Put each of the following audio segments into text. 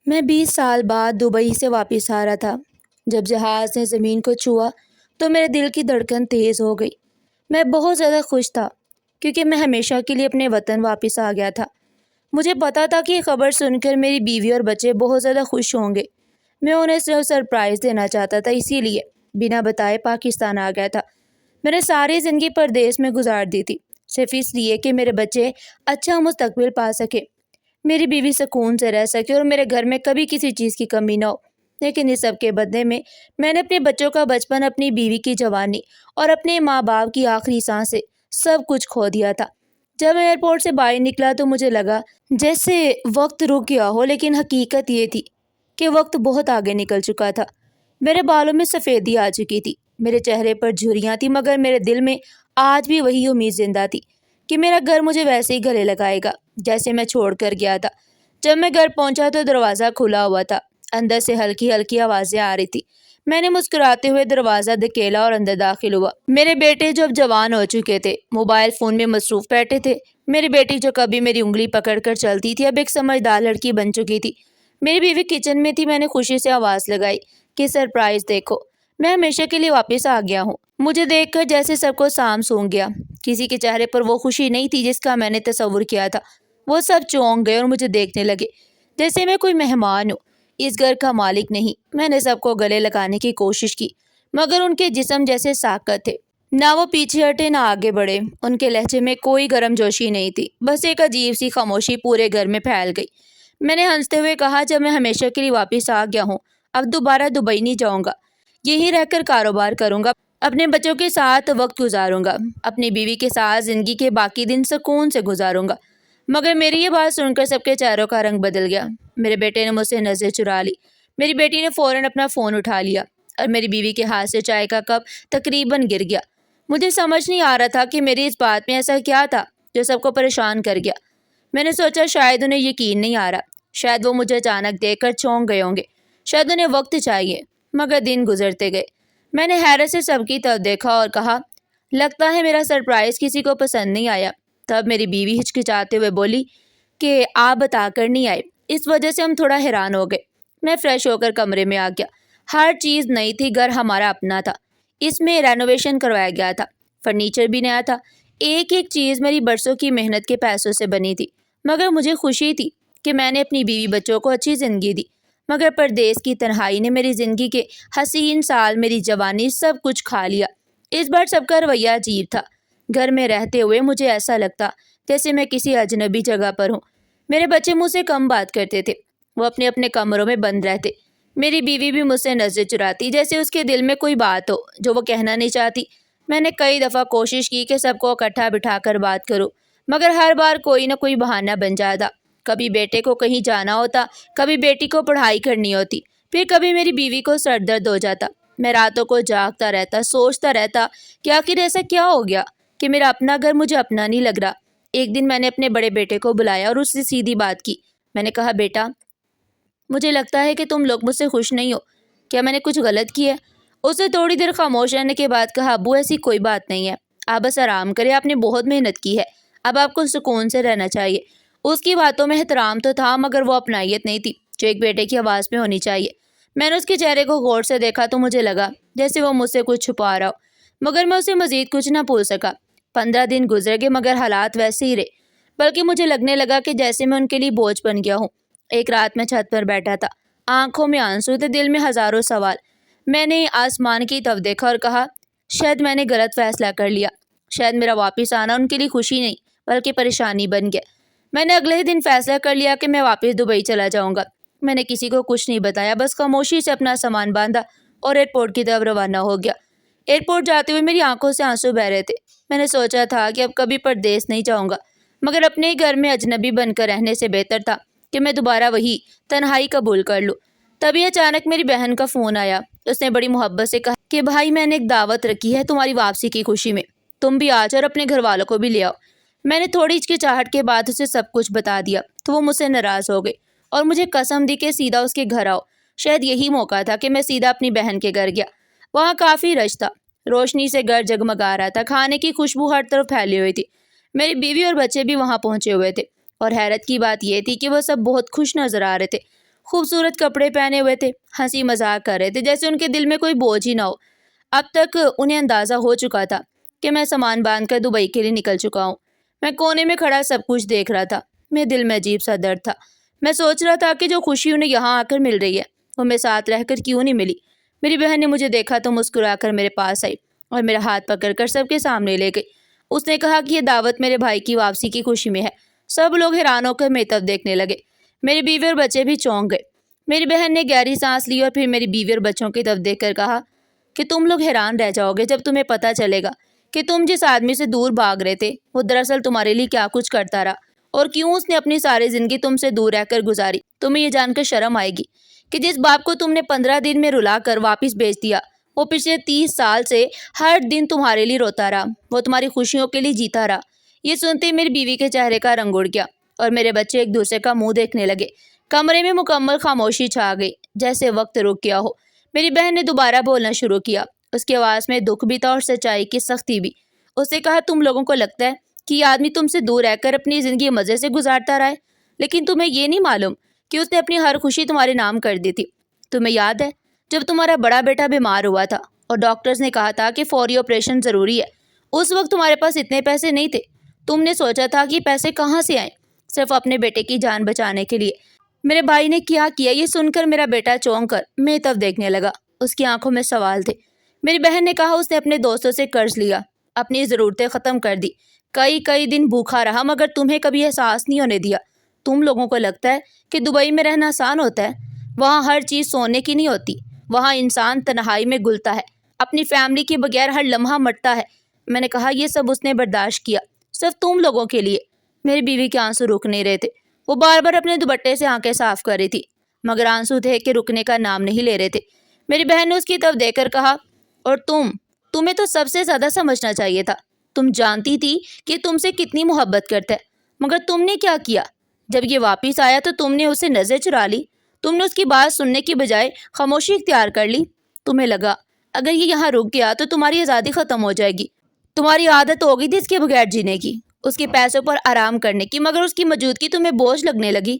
میں 20 سال بعد دبئی سے واپس آ رہا تھا۔ جب جہاز نے زمین کو چھوا تو میرے دل کی دھڑکن تیز ہو گئی۔ میں بہت زیادہ خوش تھا کیونکہ میں ہمیشہ کے لیے اپنے وطن واپس آ گیا تھا۔ مجھے پتا تھا کہ یہ خبر سن کر میری بیوی اور بچے بہت زیادہ خوش ہوں گے۔ میں انہیں سرپرائز دینا چاہتا تھا، اسی لیے بنا بتائے پاکستان آ گیا تھا۔ میں نے ساری زندگی پردیس میں گزار دی تھی، صرف اس لیے کہ میرے بچے اچھا مستقبل پا سکے، میری بیوی سکون سے رہ سکے اور میرے گھر میں کبھی کسی چیز کی کمی نہ ہو۔ لیکن اس سب کے بدلے میں نے اپنے بچوں کا بچپن، اپنی بیوی کی جوانی اور اپنے ماں باپ کی آخری سانسیں سب کچھ کھو دیا تھا۔ جب میں ایئرپورٹ سے باہر نکلا تو مجھے لگا جیسے وقت رک گیا ہو، لیکن حقیقت یہ تھی کہ وقت بہت آگے نکل چکا تھا۔ میرے بالوں میں سفیدی آ چکی تھی، میرے چہرے پر جھریاں تھیں، مگر میرے دل میں آج بھی وہی امید زندہ تھی کہ میرا گھر مجھے ویسے ہی گلے لگائے گا جیسے میں چھوڑ کر گیا تھا۔ جب میں گھر پہنچا تو دروازہ کھلا ہوا تھا، اندر سے ہلکی ہلکی آوازیں آ رہی تھی۔ میں نے مسکراتے ہوئے دروازہ دھکیلا اور اندر داخل ہوا۔ میرے بیٹے جو اب جوان ہو چکے تھے موبائل فون میں مصروف بیٹھے تھے۔ میری بیٹی جو کبھی میری انگلی پکڑ کر چلتی تھی اب ایک سمجھدار لڑکی بن چکی تھی۔ میری بیوی کچن میں تھی۔ میں نے خوشی سے آواز لگائی کہ سرپرائز دیکھو، میں ہمیشہ کے لیے واپس آ گیا ہوں۔ مجھے دیکھ کر جیسے سب کو سام سونگ گیا۔ کسی کے چہرے پر وہ خوشی نہیں تھی جس کا میں نے تصور کیا تھا۔ وہ سب چونک گئے اور مجھے دیکھنے لگے جیسے میں کوئی مہمان ہوں، اس گھر کا مالک نہیں۔ میں نے سب کو گلے لگانے کی کوشش کی مگر ان کے جسم جیسے ساکت تھے، نہ وہ پیچھے ہٹے نہ آگے بڑھے۔ ان کے لہجے میں کوئی گرم جوشی نہیں تھی، بس ایک عجیب سی خاموشی پورے گھر میں پھیل گئی۔ میں نے ہنستے ہوئے کہا، جب میں ہمیشہ کے لیے واپس آ گیا ہوں اب دوبارہ دبئی نہیں جاؤں گا، یہیں رہ کر کاروبار کروں گا، اپنے بچوں کے ساتھ وقت گزاروں گا، اپنی بیوی کے ساتھ زندگی کے باقی دن سکون سے گزاروں گا۔ مگر میری یہ بات سن کر سب کے چہروں کا رنگ بدل گیا۔ میرے بیٹے نے مجھ سے نظر چرا لی، میری بیٹی نے فوراً اپنا فون اٹھا لیا اور میری بیوی کے ہاتھ سے چائے کا کپ تقریباً گر گیا۔ مجھے سمجھ نہیں آ رہا تھا کہ میری اس بات میں ایسا کیا تھا جو سب کو پریشان کر گیا۔ میں نے سوچا شاید انہیں یقین نہیں آ رہا، شاید وہ مجھے اچانک دیکھ کر چونک گئے ہوں گے، شاید انہیں وقت چاہیے۔ مگر دن گزرتے گئے، میں نے حیرت سے سب کی طرف دیکھا اور کہا، لگتا ہے میرا سرپرائز کسی کو پسند نہیں آیا۔ تب میری بیوی ہچکچاتے ہوئے بولی کہ آپ بتا کر نہیں آئے، اس وجہ سے ہم تھوڑا حیران ہو گئے۔ میں فریش ہو کر کمرے میں آ گیا۔ ہر چیز نئی تھی، گھر ہمارا اپنا تھا، اس میں رینوویشن کروایا گیا تھا، فرنیچر بھی نیا تھا، ایک ایک چیز میری برسوں کی محنت کے پیسوں سے بنی تھی۔ مگر مجھے خوشی تھی کہ میں نے اپنی بیوی بچوں کو اچھی زندگی دی، مگر پردیس کی تنہائی نے میری زندگی کے حسین سال، میری جوانی سب کچھ کھا لیا۔ اس بار سب کا رویہ عجیب تھا۔ گھر میں رہتے ہوئے مجھے ایسا لگتا جیسے میں کسی اجنبی جگہ پر ہوں۔ میرے بچے مجھ سے کم بات کرتے تھے، وہ اپنے اپنے کمروں میں بند رہتے۔ میری بیوی بھی مجھ سے نظر چراتی جیسے اس کے دل میں کوئی بات ہو جو وہ کہنا نہیں چاہتی۔ میں نے کئی دفعہ کوشش کی کہ سب کو اکٹھا بٹھا کر بات کروں، مگر ہر بار کوئی نہ کوئی بہانہ بن جاتا۔ کبھی بیٹے کو کہیں جانا ہوتا، کبھی بیٹی کو پڑھائی کرنی ہوتی، پھر کبھی میری بیوی کو سر درد ہو جاتا۔ میں راتوں کو جاگتا رہتا، سوچتا رہتا کہ آخر ایسا کیا ہو گیا کہ میرا اپنا گھر مجھے اپنا نہیں لگ رہا۔ ایک دن میں نے اپنے بڑے بیٹے کو بلایا اور اس سے سیدھی بات کی۔ میں نے کہا، بیٹا مجھے لگتا ہے کہ تم لوگ مجھ سے خوش نہیں ہو، کیا میں نے کچھ غلط کیا ہے؟ اس نے تھوڑی دیر خاموش رہنے کے بعد کہا، ابو ایسی کوئی بات نہیں ہے، آپ بس آرام کریں، آپ نے بہت محنت کی ہے، اب آپ کو سکون سے رہنا چاہیے۔ اس کی باتوں میں احترام تو تھا مگر وہ اپنائیت نہیں تھی جو ایک بیٹے کی آواز میں ہونی چاہیے۔ میں نے اس کے چہرے کو غور سے دیکھا تو مجھے لگا جیسے وہ مجھ سے کچھ چھپا رہا ہو، مگر میں اسے مزید کچھ نہ پوچھ سکا۔ 15 دن گزر گئے مگر حالات ویسے ہی رہے، بلکہ مجھے لگنے لگا کہ جیسے میں ان کے لیے بوجھ بن گیا ہوں۔ ایک رات میں چھت پر بیٹھا تھا، آنکھوں میں آنسو تھے، دل میں ہزاروں سوال۔ میں نے آسمان کی طرف دیکھا اور کہا، شاید میں نے غلط فیصلہ کر لیا، شاید میرا واپس آنا ان کے لیے خوشی نہیں بلکہ پریشانی بن گیا۔ میں نے اگلے ہی دن فیصلہ کر لیا کہ میں واپس دبئی چلا جاؤں گا۔ میں نے کسی کو کچھ نہیں بتایا، بس خاموشی سے اپنا سامان باندھا اور ایئرپورٹ کی طرف روانہ ہو گیا۔ ایئرپورٹ جاتے ہوئے میری آنکھوں سے آنسو بہہ رہے تھے۔ میں نے سوچا تھا کہ اب کبھی پردیس نہیں جاؤں گا، مگر اپنے ہی گھر میں اجنبی بن کر رہنے سے بہتر تھا کہ میں دوبارہ وہی تنہائی قبول کر لوں۔ تبھی اچانک میری بہن کا فون آیا۔ اس نے بڑی محبت سے کہا کہ بھائی میں نے ایک دعوت رکھی ہے تمہاری واپسی کی خوشی میں، تم بھی آ جاؤ اور اپنے گھر والوں کو بھی لے آؤ۔ میں نے تھوڑی ہچکچاہٹ کے بعد اسے سب کچھ بتا دیا تو وہ مجھ سے ناراض ہو گئی اور مجھے قسم دی کہ سیدھا اس کے گھر آؤ۔ شاید یہی موقع تھا کہ میں سیدھا اپنی بہن کے گھر گیا۔ وہاں کافی رش تھا، روشنی سے گھر جگمگا رہا تھا، کھانے کی خوشبو ہر طرف پھیلی ہوئی تھی۔ میری بیوی اور بچے بھی وہاں پہنچے ہوئے تھے اور حیرت کی بات یہ تھی کہ وہ سب بہت خوش نظر آ رہے تھے۔ خوبصورت کپڑے پہنے ہوئے تھے، ہنسی مذاق کر رہے تھے جیسے ان کے دل میں کوئی بوجھ ہی نہ ہو۔ اب تک انہیں اندازہ ہو چکا تھا کہ میں سامان باندھ کر دبئی کے لیے نکل چکا ہوں۔ میں کونے میں کھڑا سب کچھ دیکھ رہا تھا۔ میرے دل میں عجیب سا درد تھا۔ میں سوچ رہا تھا کہ جو خوشی انہیں یہاں آ کر مل رہی ہے وہ میرے ساتھ رہ کر کیوں نہیں ملی۔ میری بہن نے مجھے دیکھا تو مسکرا کر میرے پاس آئی اور میرا ہاتھ پکڑ کر سب کے سامنے لے گئی۔ اس نے کہا کہ یہ دعوت میرے بھائی کی واپسی کی خوشی میں ہے۔ سب لوگ حیران ہو کر میری طرف دیکھنے لگے۔ میری بیوی اور بچے بھی چونک گئے۔ میری بہن نے گہری سانس لی اور پھر میری بیوی اور بچوں کی طرف دیکھ کر کہا کہ تم لوگ حیران رہ جاؤ گے جب تمہیں پتہ چلے گا کہ تم جس آدمی سے دور بھاگ رہے تھے وہ دراصل تمہارے لیے کیا کچھ کرتا رہا اور کیوں اس نے اپنی ساری زندگی تم سے دور رہ کر گزاری۔ تمہیں یہ جان کر شرم آئے گی کہ جس باپ کو تم نے 15 دن میں رلا کر واپس بھیج دیا وہ پچھلے 30 سال سے ہر دن تمہارے لیے روتا رہا، وہ تمہاری خوشیوں کے لیے جیتا رہا۔ یہ سنتے ہی میری بیوی کے چہرے کا رنگ اڑ گیا اور میرے بچے ایک دوسرے کا منہ دیکھنے لگے۔ کمرے میں مکمل خاموشی چھا گئی، جیسے وقت رک گیا ہو۔ میری بہن نے دوبارہ بولنا شروع کیا۔ اس کی آواز میں دکھ بھی تھا اور سچائی کی سختی بھی۔ اس نے کہا تم لوگوں کو لگتا ہے کہ یہ آدمی تم سے دور رہ کر اپنی زندگی مزے سے گزارتا رہا ہے، لیکن تمہیں یہ نہیں معلوم کہ اس نے اپنی ہر خوشی تمہارے نام کر دی تھی۔ تمہیں یاد ہے جب تمہارا بڑا بیٹا بیمار ہوا تھا اور ڈاکٹرز نے کہا تھا کہ فوری آپریشن ضروری ہے، اس وقت تمہارے پاس اتنے پیسے نہیں تھے۔ تم نے سوچا تھا کہ پیسے کہاں سے آئیں، صرف اپنے بیٹے کی جان بچانے کے لیے۔ میرے بھائی نے کیا یہ سن کر میرا بیٹا چونک کر میری طرف دیکھنے لگا۔ اس کی آنکھوں میں سوال تھے۔ میری بہن نے کہا اس نے اپنے دوستوں سے قرض لیا، اپنی ضرورتیں ختم کر دی، کئی دن بھوکا رہا مگر تمہیں کبھی احساس نہیں ہونے دیا۔ تم لوگوں کو لگتا ہے کہ دبئی میں رہنا آسان ہوتا ہے، وہاں ہر چیز سونے کی نہیں ہوتی، وہاں انسان تنہائی میں گلتا ہے، اپنی فیملی کے بغیر ہر لمحہ مرتا ہے۔ میں نے کہا یہ سب اس نے برداشت کیا صرف تم لوگوں کے لیے۔ میری بیوی کے آنسو رک نہیں رہے تھے، وہ بار بار اپنے دوپٹے سے آنکھیں صاف کر رہی تھی مگر آنسو تھے کہ رکنے کا نام نہیں لے رہے تھے۔ میری بہن نے اس کی طرف دیکھ کر کہا اور تمہیں تو سب سے زیادہ سمجھنا چاہیے تھا۔ تم جانتی تھی کہ تم سے کتنی محبت کرتا ہے مگر تم نے کیا کیا؟ جب یہ واپس آیا تو تم نے اسے نظر چرا لی، تم نے اس کی بات سننے کی بجائے خاموشی اختیار کر لی۔ تمہیں لگا اگر یہ یہاں رک گیا تو تمہاری آزادی ختم ہو جائے گی، تمہاری عادت ہو گئی تھی اس کے بغیر جینے کی، اس کے پیسوں پر آرام کرنے کی، مگر اس کی موجودگی تمہیں بوجھ لگنے لگی۔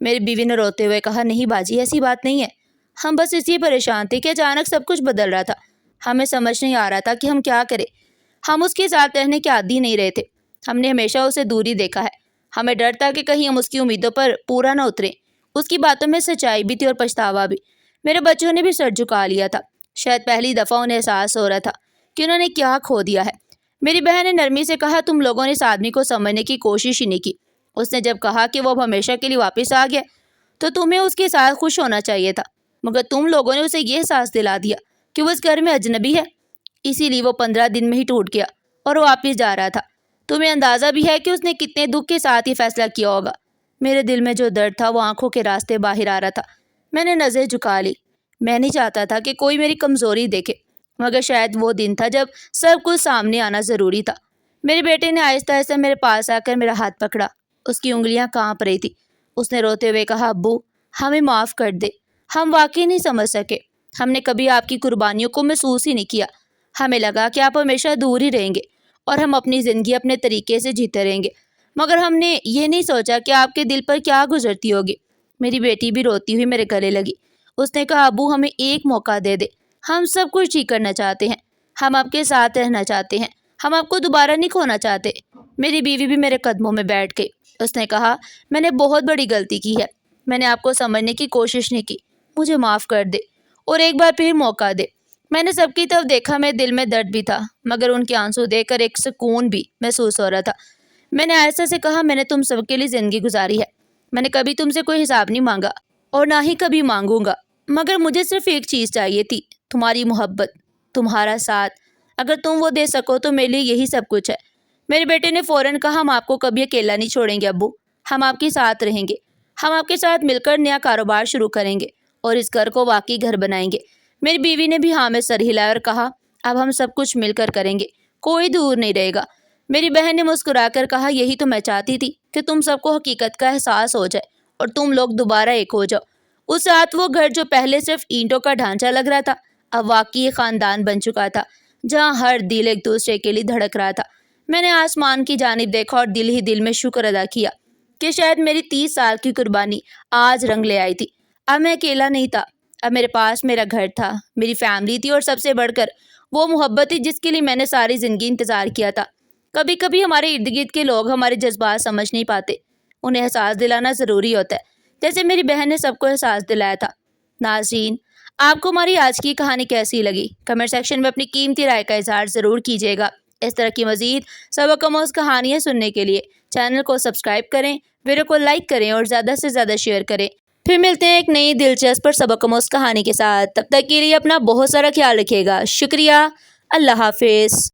میری بیوی نے روتے ہوئے کہا نہیں باجی ایسی بات نہیں ہے، ہم بس اس لیے پریشان تھے کہ اچانک سب کچھ بدل رہا تھا، ہمیں سمجھ نہیں آ رہا تھا کہ ہم کیا کریں۔ ہم اس کے ساتھ رہنے کے عادی نہیں رہے تھے، ہم نے ہمیشہ اسے دوری دیکھا ہے، ہمیں ڈر تھا کہ کہیں ہم اس کی امیدوں پر پورا نہ اتریں۔ اس کی باتوں میں سچائی بھی تھی اور پچھتاوا بھی۔ میرے بچوں نے بھی سر جھکا لیا تھا، شاید پہلی دفعہ انہیں احساس ہو رہا تھا کہ انہوں نے کیا کھو دیا ہے۔ میری بہن نے نرمی سے کہا تم لوگوں نے اس آدمی کو سمجھنے کی کوشش ہی نہیں کی۔ اس نے جب کہا کہ وہ اب ہمیشہ کے لیے واپس آ گیا تو تمہیں اس کے ساتھ خوش ہونا چاہیے تھا، مگر تم لوگوں نے اسے یہ احساس دلا دیا کہ وہ اس گھر میں اجنبی ہے، اسی لیے وہ 15 دن میں ہی ٹوٹ گیا اور وہ واپس جا رہا تھا۔ تمہیں اندازہ بھی ہے کہ اس نے کتنے دکھ کے ساتھ یہ فیصلہ کیا ہوگا۔ میرے دل میں جو درد تھا وہ آنکھوں کے راستے باہر آ رہا تھا۔ میں نے نظر جھکا لی، میں نہیں چاہتا تھا کہ کوئی میری کمزوری دیکھے، مگر شاید وہ دن تھا جب سب کچھ سامنے آنا ضروری تھا۔ میرے بیٹے نے آہستہ آہستہ میرے پاس آ کر میرا ہاتھ پکڑا، اس کی انگلیاں کانپ رہی تھی۔ اس نے روتے ہوئے کہا ابو ہمیں معاف کر دے، ہم واقعی نہیں سمجھ سکے، ہم نے کبھی آپ کی قربانیوں کو محسوس ہی نہیں کیا، ہمیں لگا کہ آپ ہمیشہ دور ہی رہیں گے اور ہم اپنی زندگی اپنے طریقے سے جیتے رہیں گے، مگر ہم نے یہ نہیں سوچا کہ آپ کے دل پر کیا گزرتی ہوگی۔ میری بیٹی بھی روتی ہوئی میرے گلے لگی۔ اس نے کہا ابو ہمیں ایک موقع دے دے، ہم سب کچھ ٹھیک کرنا چاہتے ہیں، ہم آپ کے ساتھ رہنا چاہتے ہیں، ہم آپ کو دوبارہ نہیں کھونا چاہتے۔ میری بیوی بھی میرے قدموں میں بیٹھ گئی۔ اس نے کہا میں نے بہت بڑی غلطی کی ہے، میں نے آپ کو سمجھنے کی کوشش نہیں کی، مجھے معاف کر دے اور ایک بار پھر موقع دے۔ میں نے سب کی طرف دیکھا، میرے دل میں درد بھی تھا مگر ان کے آنسو دیکھ کر ایک سکون بھی محسوس ہو رہا تھا۔ میں نے آہستہ سے کہا میں نے تم سب کے لیے زندگی گزاری ہے، میں نے کبھی تم سے کوئی حساب نہیں مانگا اور نہ ہی کبھی مانگوں گا، مگر مجھے صرف ایک چیز چاہیے تھی، تمہاری محبت، تمہارا ساتھ، اگر تم وہ دے سکو تو میرے لیے یہی سب کچھ ہے۔ میرے بیٹے نے فوراً کہا ہم آپ کو کبھی اکیلا نہیں چھوڑیں گے ابو، ہم آپ کے ساتھ رہیں گے، ہم آپ کے ساتھ مل کر نیا کاروبار شروع کریں گے اور اس گھر کو واقعی گھر بنائیں گے۔ میری بیوی نے بھی ہاں میں سر ہلایا اور کہا اب ہم سب کچھ مل کر کریں گے، کوئی دور نہیں رہے گا۔ میری بہن نے مسکرا کر کہا یہی تو میں چاہتی تھی کہ تم سب کو حقیقت کا احساس ہو جائے اور تم لوگ دوبارہ ایک ہو جاؤ۔ اس رات وہ گھر جو پہلے صرف اینٹوں کا ڈھانچہ لگ رہا تھا اب واقعی ایک خاندان بن چکا تھا، جہاں ہر دل ایک دوسرے کے لیے دھڑک رہا تھا۔ میں نے آسمان کی جانب دیکھا اور دل ہی دل میں شکر ادا کیا کہ شاید میری 30 سال کی قربانی آج رنگ لے آئی تھی۔ اب میں اکیلا نہیں تھا، اب میرے پاس میرا گھر تھا، میری فیملی تھی، اور سب سے بڑھ کر وہ محبت تھی جس کے لیے میں نے ساری زندگی انتظار کیا تھا۔ کبھی کبھی ہمارے ارد گرد کے لوگ ہمارے جذبات سمجھ نہیں پاتے، انہیں احساس دلانا ضروری ہوتا ہے، جیسے میری بہن نے سب کو احساس دلایا تھا۔ ناظرین، آپ کو ہماری آج کی کہانی کیسی لگی؟ کمنٹ سیکشن میں اپنی قیمتی رائے کا اظہار ضرور کیجیے گا۔ اس طرح کی مزید سبق آموز کہانیاں سننے کے لیے چینل کو سبسکرائب کریں، ویڈیو کو لائک کریں اور زیادہ سے زیادہ شیئر کریں۔ پھر ملتے ہیں ایک نئی دلچسپ اور سبق آموز کہانی کے ساتھ، تب تک کے لیے اپنا بہت سارا خیال رکھیے گا۔ شکریہ، اللہ حافظ۔